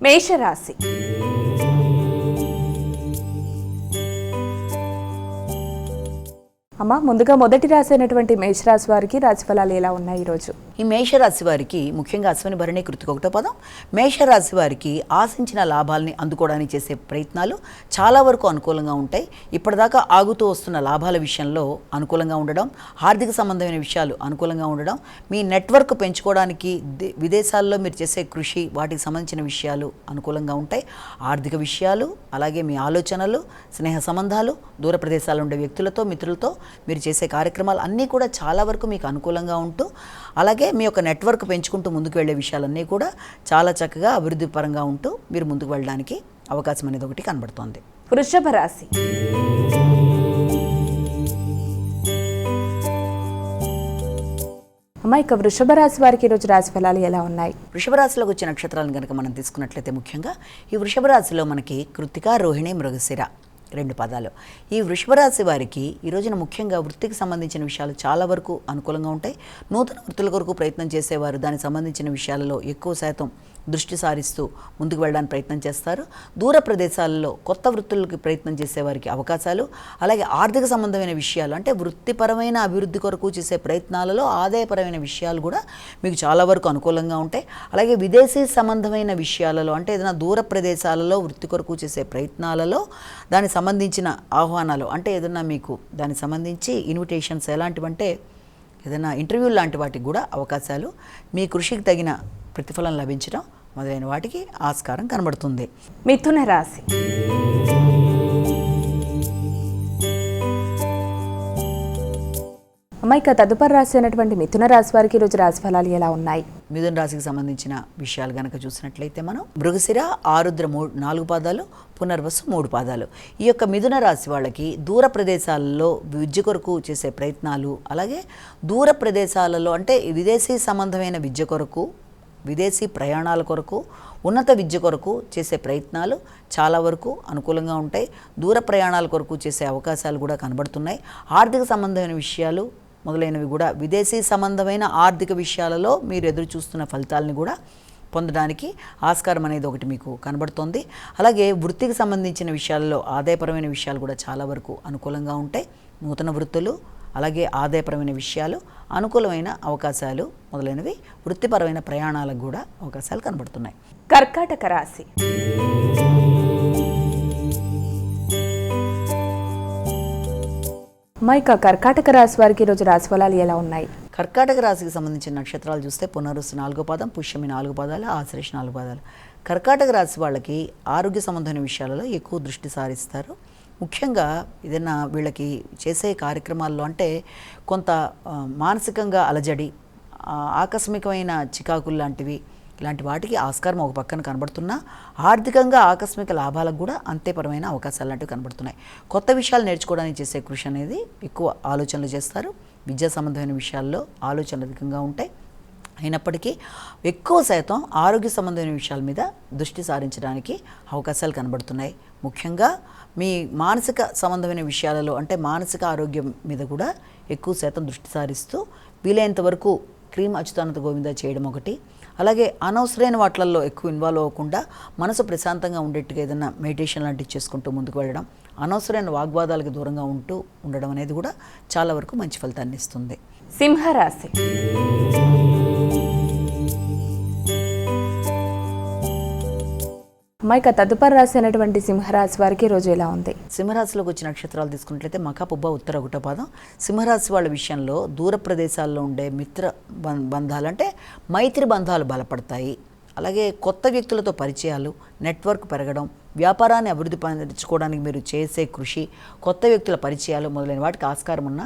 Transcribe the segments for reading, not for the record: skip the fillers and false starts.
మేషరాశి. అమ్మ, ముందుగా మొదటి రాశి అయినటువంటి మేషరాశి వారికి రాశిఫలాలు ఎలా ఉన్నాయి ఈరోజు? ఈ మేషరాశి వారికి ముఖ్యంగా అశ్విని భరణి కృతిక ఒకటో పదం. మేషరాశి వారికి ఆశించిన లాభాలని అందుకోవడానికి చేసే ప్రయత్నాలు చాలా వరకు అనుకూలంగా ఉంటాయి. ఇప్పటిదాకా ఆగుతూ వస్తున్న లాభాల విషయంలో అనుకూలంగా ఉండడం, ఆర్థిక సంబంధమైన విషయాలు అనుకూలంగా ఉండడం, మీ నెట్వర్క్ పెంచుకోవడానికి విదేశాల్లో మీరు చేసే కృషి, వాటికి సంబంధించిన విషయాలు అనుకూలంగా ఉంటాయి. ఆర్థిక విషయాలు, అలాగే మీ ఆలోచనలు, స్నేహ సంబంధాలు, దూర ప్రదేశాల్లో ఉండే వ్యక్తులతో, మిత్రులతో మీరు చేసే కార్యక్రమాలు అన్నీ కూడా చాలా వరకు మీకు అనుకూలంగా ఉంటూ, అలాగే మీ యొక్క నెట్వర్క్ పెంచుకుంటూ ముందుకు వెళ్ళే విషయాలన్నీ కూడా చాలా చక్కగా అభివృద్ధి పరంగా ఉంటూ మీరు ముందుకు వెళ్ళడానికి అవకాశం అనేది ఒకటి కనబడుతోంది. వృషభ రాశి. అమ్మ, ఇక వృషభ రాశి వారికి ఈరోజు రాశి ఫలాలు ఎలా ఉన్నాయి? వృషభ రాశిలోకి వచ్చే నక్షత్రాలను కనుక మనం తీసుకున్నట్లయితే ముఖ్యంగా ఈ వృషభ రాశిలో మనకి కృత్తిక, రోహిణి, మృగశిర 2 పదాలు. ఈ వృషభ రాశి వారికి ఈ రోజున ముఖ్యంగా వృత్తికి సంబంధించిన విషయాలు చాలా వరకు అనుకూలంగా ఉంటాయి. నూతన వృత్తుల కొరకు ప్రయత్నం చేసేవారు దానికి సంబంధించిన విషయాలలో ఎక్కువ శాతం దృష్టి సారిస్తూ ముందుకు వెళ్ళడానికి ప్రయత్నం చేస్తారు. దూర ప్రదేశాల్లో కొత్త వృత్తులకి ప్రయత్నం చేసేవారికి అవకాశాలు, అలాగే ఆర్థిక సంబంధమైన విషయాలు అంటే వృత్తిపరమైన అభివృద్ధి కొరకు చేసే ప్రయత్నాలలో ఆదాయపరమైన విషయాలు కూడా మీకు చాలా వరకు అనుకూలంగా ఉంటాయి. అలాగే విదేశీ సంబంధమైన విషయాలలో అంటే ఏదైనా దూర ప్రదేశాలలో వృత్తి కొరకు చేసే ప్రయత్నాలలో దానికి సంబంధించిన ఆహ్వానాలు అంటే ఏదైనా మీకు దానికి సంబంధించి ఇన్విటేషన్స్ ఎలాంటివంటే ఏదైనా ఇంటర్వ్యూ లాంటి వాటికి కూడా అవకాశాలు, మీ కృషికి తగిన ప్రతిఫలం లభించడం మొదలైన వాటికి ఆస్కారం కనబడుతుంది. మిథున రాశి. అమ్మ, ఇక తదుపరి రాశి అయినటువంటి మిథున రాశి వారికి ఈరోజు రాశి ఫలాలు ఎలా ఉన్నాయి? మిథున రాశికి సంబంధించిన విషయాలు కనుక చూసినట్లయితే మనం మృగశిర, ఆరుద్ర 4 పాదాలు, పునర్వసు 3 పాదాలు. ఈ యొక్క మిథున రాశి వాళ్ళకి దూర ప్రదేశాలలో విద్య కొరకు చేసే ప్రయత్నాలు, అలాగే దూర ప్రదేశాలలో అంటే విదేశీ సంబంధమైన విద్య కొరకు, విదేశీ ప్రయాణాల కొరకు, ఉన్నత విద్య కొరకు చేసే ప్రయత్నాలు చాలా వరకు అనుకూలంగా ఉంటాయి. దూర ప్రయాణాల కొరకు చేసే అవకాశాలు కూడా కనబడుతున్నాయి. ఆర్థిక సంబంధమైన విషయాలు మొదలైనవి కూడా విదేశీ సంబంధమైన ఆర్థిక విషయాలలో మీరు ఎదురు చూస్తున్న ఫలితాలని కూడా పొందడానికి ఆస్కారం అనేది ఒకటి మీకు కనబడుతోంది. అలాగే వృత్తికి సంబంధించిన విషయాల్లో ఆదాయపరమైన విషయాలు కూడా చాలా వరకు అనుకూలంగా ఉంటాయి. నూతన వృత్తులు, అలాగే ఆదాయపరమైన విషయాలు, అనుకూలమైన అవకాశాలు మొదలైనవి, వృత్తిపరమైన ప్రయాణాలకు కూడా అవకాశాలు కనబడుతున్నాయి. కర్కాటక రాశి. అమ్మ, ఇక కర్కాటక రాశి వారికి ఈరోజు రాశి ఫలాలు ఎలా ఉన్నాయి? కర్కాటక రాశికి సంబంధించిన నక్షత్రాలు చూస్తే పునరుసు 4వ పాదం, పుష్యమి 4 పాదాలు, ఆశ్లేష 4 పాదాలు. కర్కాటక రాశి వాళ్ళకి ఆరోగ్య సంబంధమైన విషయాలలో ఎక్కువ దృష్టి సారిస్తారు. ముఖ్యంగా ఏదైనా వీళ్ళకి చేసే కార్యక్రమాల్లో అంటే కొంత మానసికంగా అలజడి, ఆకస్మికమైన చికాకులు లాంటివి, ఇలాంటి వాటికి ఆస్కారం ఒక పక్కన కనబడుతున్నా ఆర్థికంగా ఆకస్మిక లాభాలకు కూడా అంతేపరమైన అవకాశాలు లాంటివి కనబడుతున్నాయి. కొత్త విషయాలు నేర్చుకోవడానికి చేసే కృషి అనేది ఎక్కువ ఆలోచనలు చేస్తారు. విద్యా సంబంధమైన విషయాల్లో ఆలోచనలు అధికంగా ఉంటాయి. అయినప్పటికీ ఎక్కువ శాతం ఆరోగ్య సంబంధమైన విషయాల మీద దృష్టి సారించడానికి అవకాశాలు కనబడుతున్నాయి. ముఖ్యంగా మీ మానసిక సంబంధమైన విషయాలలో అంటే మానసిక ఆరోగ్యం మీద కూడా ఎక్కువ శాతం దృష్టి సారిస్తూ వీలైనంత వరకు క్రీమ్ అచ్యుతానంద గోవింద చేయడం ఒకటి, అలాగే అనవసరమైన వాటిల్లో ఎక్కువ ఇన్వాల్వ్ అవ్వకుండా మనసు ప్రశాంతంగా ఉండేట్టుగా ఏదైనా మెడిటేషన్ లాంటివి చేసుకుంటూ ముందుకు వెళ్ళడం, అనవసరమైన వాగ్వాదాలకు దూరంగా ఉండడం అనేది కూడా చాలా వరకు మంచి ఫలితాన్ని ఇస్తుంది. సింహరాశి. అమ్మ, ఇక తదుపరి రాశి అయినటువంటి సింహరాశి వారికి రోజు ఎలా ఉంది? సింహరాశిలోకి వచ్చిన నక్షత్రాలు తీసుకున్నట్లయితే మఖ, పుబ్బ, ఉత్తర 1వ పాదం. సింహరాశి వాళ్ళ విషయంలో దూర ప్రదేశాల్లో ఉండే మిత్ర బంధాలు అంటే మైత్రి బంధాలు బలపడతాయి. అలాగే కొత్త వ్యక్తులతో పరిచయాలు, నెట్వర్క్ పెరగడం, వ్యాపారాన్ని అభివృద్ధి పరచుకోవడానికి మీరు చేసే కృషి, కొత్త వ్యక్తుల పరిచయాలు మొదలైన వాటికి ఆస్కారం ఉన్న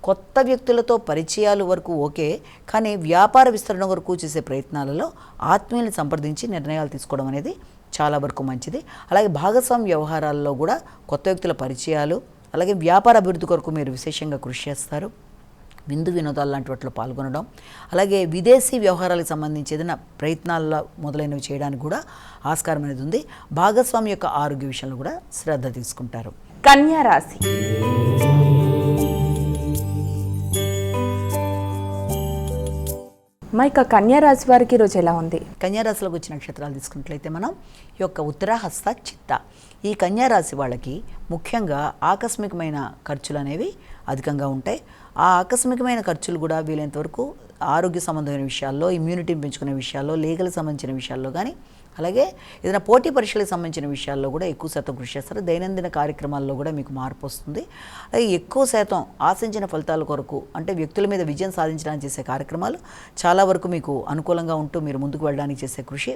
కొత్త వ్యక్తులతో పరిచయాలు వరకు ఓకే, కానీ వ్యాపార విస్తరణ వరకు చేసే ప్రయత్నాలలో ఆత్మీయులను సంప్రదించి నిర్ణయాలు తీసుకోవడం అనేది చాలా వరకు మంచిది. అలాగే భాగస్వామ్య వ్యవహారాల్లో కూడా కొత్త వ్యక్తుల పరిచయాలు, అలాగే వ్యాపార అభివృద్ధి కొరకు మీరు విశేషంగా కృషి చేస్తారు. విందు వినోదాలు లాంటి వాటిలో పాల్గొనడం, అలాగే విదేశీ వ్యవహారాలకు సంబంధించి ఏదైనా ప్రయత్నాల్లో మొదలైనవి చేయడానికి కూడా ఆస్కారం అనేది ఉంది. భాగస్వామి యొక్క ఆరోగ్య విషయంలో కూడా శ్రద్ధ తీసుకుంటారు. కన్యా రాశి. ఇక కన్యా రాశి వారికి ఈరోజు ఎలా ఉంది? కన్యారాశిలోకి వచ్చిన నక్షత్రాలు తీసుకున్నట్లయితే మనం ఈ యొక్క ఉత్తరాహస్త చిత్త ఈ కన్యారాశి వాళ్ళకి ముఖ్యంగా ఆకస్మికమైన ఖర్చులు అనేవి అధికంగా ఉంటాయి. ఆ ఆకస్మికమైన ఖర్చులు కూడా వీలైనంతవరకు ఆరోగ్య సంబంధమైన విషయాల్లో, ఇమ్యూనిటీని పెంచుకునే విషయాల్లో, లీగల్ సంబంధించిన విషయాల్లో కానీ, అలాగే ఏదైనా పోటీ పరీక్షలకు సంబంధించిన విషయాల్లో కూడా ఎక్కువ శాతం కృషి చేస్తారు. దైనందిన కార్యక్రమాల్లో కూడా మీకు మార్పు వస్తుంది. అలాగే ఎక్కువ శాతం ఆశించిన ఫలితాల కొరకు అంటే వ్యక్తుల మీద విజయం సాధించడానికి చేసే కార్యక్రమాలు చాలా వరకు మీకు అనుకూలంగా ఉంటూ మీరు ముందుకు వెళ్ళడానికి చేసే కృషి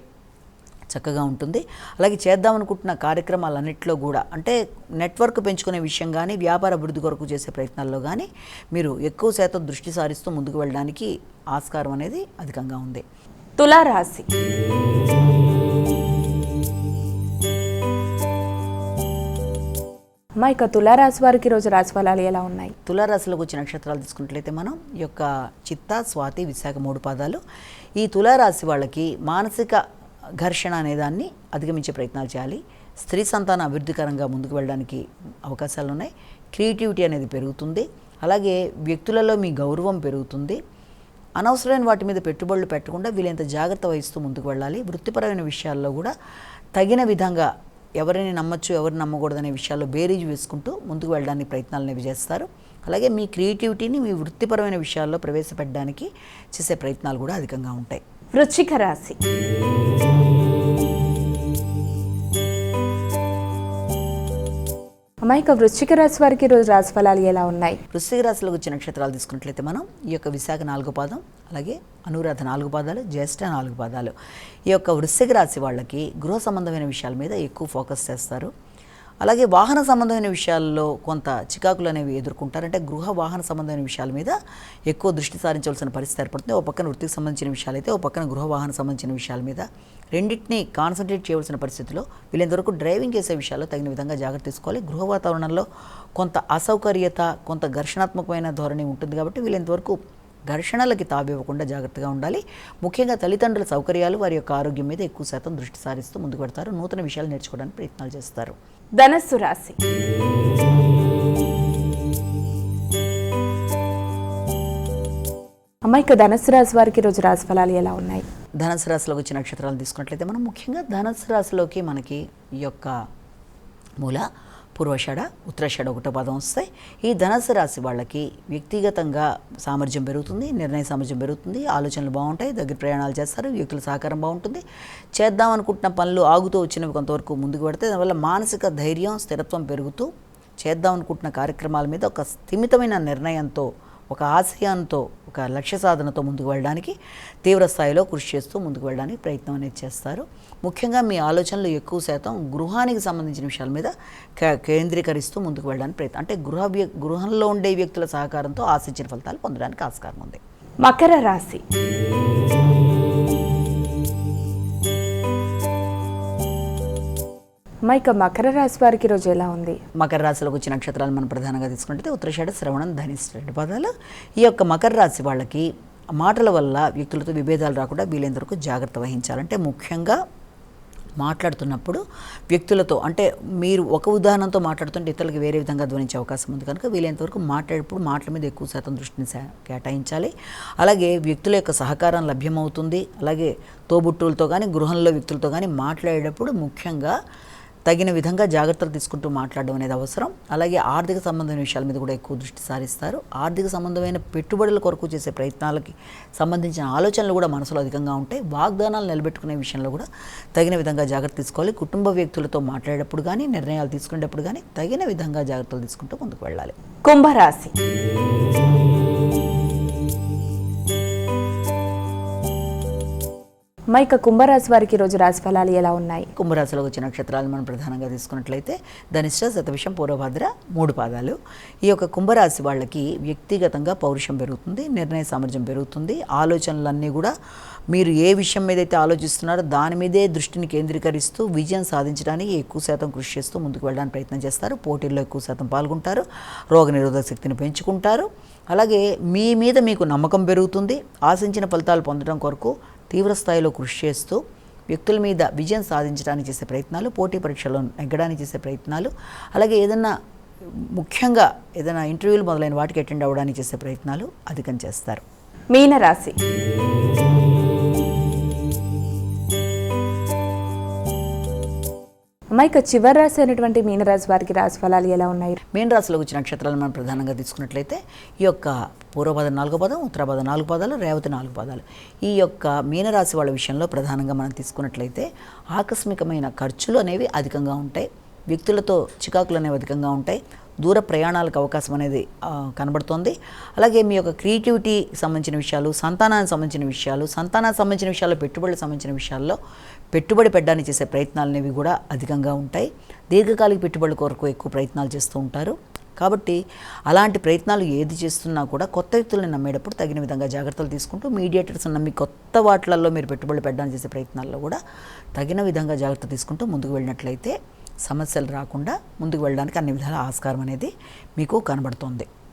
చక్కగా ఉంటుంది. అలాగే చేద్దామనుకుంటున్న కార్యక్రమాలన్నింటిలో కూడా అంటే నెట్వర్క్ పెంచుకునే విషయం కానీ, వ్యాపార అభివృద్ధి కొరకు చేసే ప్రయత్నాల్లో కానీ మీరు ఎక్కువ శాతం దృష్టి సారిస్తూ ముందుకు వెళ్ళడానికి ఆస్కారం అనేది అధికంగా ఉంది. తులారాశి ఇక తులారాశి వారికి ఈరోజు రాశి ఫలాలు ఎలా ఉన్నాయి? తులారాశిలోకి వచ్చిన నక్షత్రాలు తీసుకున్నట్లయితే మనం ఈ యొక్క చిత్త, స్వాతి, విశాఖ 3 పాదాలు. ఈ తులారాశి వాళ్ళకి మానసిక ఘర్షణ అనేదాన్ని అధిగమించే ప్రయత్నాలు చేయాలి. స్త్రీ సంతాన అభివృద్ధికరంగా ముందుకు వెళ్ళడానికి అవకాశాలు ఉన్నాయి. క్రియేటివిటీ అనేది పెరుగుతుంది. అలాగే వ్యక్తులలో మీ గౌరవం పెరుగుతుంది. అనవసరమైన వాటి మీద పెట్టుబడులు పెట్టకుండా వీలైనంత జాగ్రత్త వహిస్తూ ముందుకు వెళ్ళాలి. వృత్తిపరమైన విషయాల్లో కూడా తగిన విధంగా ఎవరిని నమ్మచ్చు, ఎవరిని నమ్మకూడదనే విషయాల్లో బేరీజు వేసుకుంటూ ముందుకు వెళ్ళడానికి ప్రయత్నాలు అనేవి చేస్తారు. అలాగే మీ క్రియేటివిటీని మీ వృత్తిపరమైన విషయాల్లో ప్రవేశపెట్టడానికి చేసే ప్రయత్నాలు కూడా అధికంగా ఉంటాయి. వృశ్చిక రాశి ఇక వృశ్చిక రాశి వారికి ఈరోజు రాశి ఫలాలు ఎలా ఉన్నాయి? వృశ్చిక రాశిలోకి వచ్చిన నక్షత్రాలు తీసుకున్నట్లయితే మనం ఈ యొక్క విశాఖ 4 పాదం, అలాగే అనురాధ 4 పాదాలు, జ్యేష్ఠ 4 పాదాలు. ఈ యొక్క వృశ్చిక రాశి వాళ్ళకి గృహ సంబంధమైన విషయాల మీద ఎక్కువ ఫోకస్ చేస్తారు. అలాగే వాహన సంబంధమైన విషయాల్లో కొంత చికాకులు అనేవి ఎదుర్కొంటారు. అంటే గృహ వాహన సంబంధమైన విషయాల మీద ఎక్కువ దృష్టి సారించవలసిన పరిస్థితి ఏర్పడుతుంది. ఒక పక్కన వృత్తికి సంబంధించిన విషయాలైతే, ఒక పక్కన గృహ వాహన సంబంధించిన విషయాల మీద రెండింటినీ కాన్సన్ట్రేట్ చేయవలసిన పరిస్థితిలో వీళ్ళంతవరకు డ్రైవింగ్ చేసే విషయాల్లో తగిన విధంగా జాగ్రత్త తీసుకోవాలి. గృహ వాతావరణంలో కొంత అసౌకర్యత, కొంత ఘర్షణాత్మకమైన ధోరణి ఉంటుంది కాబట్టి వీళ్ళంతవరకు ఘర్షణలకి తావివ్వకుండా జాగ్రత్తగా ఉండాలి. ముఖ్యంగా తల్లిదండ్రుల సౌకర్యాలు, వారి యొక్క ఆరోగ్యం మీద ఎక్కువ శాతం దృష్టి సారిస్తూ ముందుకు పెడతారు. నూతన విషయాలు నేర్చుకోవడానికి ప్రయత్నాలు చేస్తారు. ధనస్సు రాశి ఇక ధనస్సు రాశి వారికి ఈరోజు రాశి ఫలాలు ఎలా ఉన్నాయి? ధనుసు రాశిలోకి వచ్చిన నక్షత్రాలు తీసుకున్నట్లయితే మనం ముఖ్యంగా ధనుసు రాశిలోకి మనకి ఈ యొక్క మూల, పూర్వషాఢ, ఉత్తరాషాఢ 1వ పాదం వస్తాయి. ఈ ధనుసు రాశి వాళ్ళకి వ్యక్తిగతంగా సామర్థ్యం పెరుగుతుంది, నిర్ణయ సామర్థ్యం పెరుగుతుంది, ఆలోచనలు బాగుంటాయి, దగ్గర ప్రయాణాలు చేస్తారు, వ్యక్తుల సహకారం బాగుంటుంది. చేద్దాం అనుకుంటున్న పనులు ఆగుతూ వచ్చినవి కొంతవరకు ముందుకు పెడితే దానివల్ల మానసిక ధైర్యం, స్థిరత్వం పెరుగుతూ చేద్దాం అనుకుంటున్న కార్యక్రమాల మీద ఒక స్థిమితమైన నిర్ణయంతో, ఒక ఆశయంతో, ఒక లక్ష్య సాధనతో ముందుకు వెళ్ళడానికి తీవ్ర స్థాయిలో కృషి చేస్తూ ముందుకు వెళ్ళడానికి ప్రయత్నం అనేది చేస్తారు. ముఖ్యంగా మీ ఆలోచనలు ఎక్కువ శాతం గృహానికి సంబంధించిన విషయాల మీద కేంద్రీకరిస్తూ ముందుకు వెళ్ళడానికి ప్రయత్నం, అంటే గృహంలో ఉండే వ్యక్తుల సహకారంతో ఆశించిన ఫలితాలు పొందడానికి ఆస్కారం ఉంది. మకర రాశి ఇక మకర రాశి వారికి ఈరోజు ఎలా ఉంది? మకర రాశిలోకి వచ్చిన నక్షత్రాలు మనం ప్రధానంగా తీసుకుంటే ఉత్తరాషాఢ, శ్రవణం, ధనిష్ట 2 పాదాలు. ఈ యొక్క మకర రాశి వాళ్ళకి మాటల వల్ల వ్యక్తులతో విభేదాలు రాకుండా వీలైనంత వరకు జాగ్రత్త వహించాలంటే ముఖ్యంగా మాట్లాడుతున్నప్పుడు వ్యక్తులతో, అంటే మీరు ఒక ఉదాహరణతో మాట్లాడుతుంటే ఇతరులకు వేరే విధంగా ధ్వనించే అవకాశం ఉంది కనుక వీలైనంతవరకు మాట్లాడేటప్పుడు మాటల మీద ఎక్కువ శాతం దృష్టిని కేటాయించాలి. అలాగే వ్యక్తుల యొక్క సహకారం లభ్యమవుతుంది. అలాగే తోబుట్టువులతో కానీ, గృహంలో వ్యక్తులతో కానీ మాట్లాడేటప్పుడు ముఖ్యంగా తగిన విధంగా జాగ్రత్తలు తీసుకుంటూ మాట్లాడడం అనేది అవసరం. అలాగే ఆర్థిక సంబంధమైన విషయాల మీద కూడా ఎక్కువ దృష్టి సారిస్తారు. ఆర్థిక సంబంధమైన పెట్టుబడుల కొరకు చేసే ప్రయత్నాలకి సంబంధించిన ఆలోచనలు కూడా మనసులో అధికంగా ఉంటాయి. వాగ్దానాలు నిలబెట్టుకునే విషయంలో కూడా తగిన విధంగా జాగ్రత్త తీసుకోవాలి. కుటుంబ వ్యక్తులతో మాట్లాడేటప్పుడు కానీ, నిర్ణయాలు తీసుకునేటప్పుడు కానీ తగిన విధంగా జాగ్రత్తలు తీసుకుంటూ ముందుకు వెళ్ళాలి. కుంభరాశి ఇక కుంభరాశి వారికి ఈరోజు రాశి ఫలాలు ఎలా ఉన్నాయి? కుంభరాశిలోకి వచ్చిన నక్షత్రాలు మనం ప్రధానంగా తీసుకున్నట్లయితే ధనిష్ట, శతభిషం, పూర్వభద్ర 3 పాదాలు. ఈ యొక్క కుంభరాశి వాళ్ళకి వ్యక్తిగతంగా పౌరుషం పెరుగుతుంది, నిర్ణయ సామర్థ్యం పెరుగుతుంది. ఆలోచనలన్నీ కూడా మీరు ఏ విషయం మీద అయితే ఆలోచిస్తున్నారో దాని మీదే దృష్టిని కేంద్రీకరిస్తూ విజయం సాధించడానికి ఎక్కువ శాతం కృషి చేస్తూ ముందుకు వెళ్ళడానికి ప్రయత్నం చేస్తారు. పోటీల్లో ఎక్కువ శాతం పాల్గొంటారు, రోగనిరోధక శక్తిని పెంచుకుంటారు. అలాగే మీ మీద మీకు నమ్మకం పెరుగుతుంది. ఆశించిన ఫలితాలు పొందడం కొరకు తీవ్ర స్థాయిలో కృషి చేస్తూ వ్యక్తుల మీద విజయం సాధించడానికి చేసే ప్రయత్నాలు, పోటీ పరీక్షల్లో నెగ్గడానికి చేసే ప్రయత్నాలు, అలాగే ముఖ్యంగా ఏదైనా ఇంటర్వ్యూలు మొదలైన వాటికి అటెండ్ అవ్వడానికి చేసే ప్రయత్నాలు అధికం చేస్తారు. మీనరాశి అమ్మ, ఇక చివరి రాశి అయినటువంటి మీనరాశి వారికి రాశి ఫలాలు ఎలా ఉన్నాయి? మీన రాశిలో వచ్చిన నక్షత్రాలను మనం ప్రధానంగా తీసుకున్నట్లయితే ఈ యొక్క పూర్వపదం 4వ పాదం, ఉత్తరాపదం 4 పాదాలు, రేవతి 4 పాదాలు. ఈ యొక్క మీనరాశి వాళ్ళ విషయంలో ప్రధానంగా మనం తీసుకున్నట్లయితే ఆకస్మికమైన ఖర్చులు అనేవి అధికంగా ఉంటాయి, వ్యక్తులతో చికాకులు అనేవి అధికంగా ఉంటాయి, దూర ప్రయాణాలకు అవకాశం అనేది కనబడుతోంది. అలాగే మీ యొక్క క్రియేటివిటీకి సంబంధించిన విషయాలు, సంతానానికి సంబంధించిన విషయాల్లో, పెట్టుబడులకు సంబంధించిన విషయాల్లో పెట్టుబడి పెట్టడానికి చేసే ప్రయత్నాలు అనేవి కూడా అధికంగా ఉంటాయి. దీర్ఘకాలిక పెట్టుబడుల కొరకు ఎక్కువ ప్రయత్నాలు చేస్తూ ఉంటారు. కాబట్టి అలాంటి ప్రయత్నాలు ఏది చేస్తున్నా కూడా కొత్త వ్యక్తులను నమ్మేటప్పుడు తగిన విధంగా జాగ్రత్తలు తీసుకుంటూ మీడియేటర్స్ నమ్మి కొత్త వాటిలలో మీరు పెట్టుబడులు పెట్టడానికి చేసే ప్రయత్నాల్లో కూడా తగిన విధంగా జాగ్రత్త తీసుకుంటూ ముందుకు వెళ్ళినట్లయితే సమస్యలు రాకుండా ముందుకు వెళ్ళడానికి అన్ని విధాల ఆస్కారం అనేది మీకు కనబడుతోంది.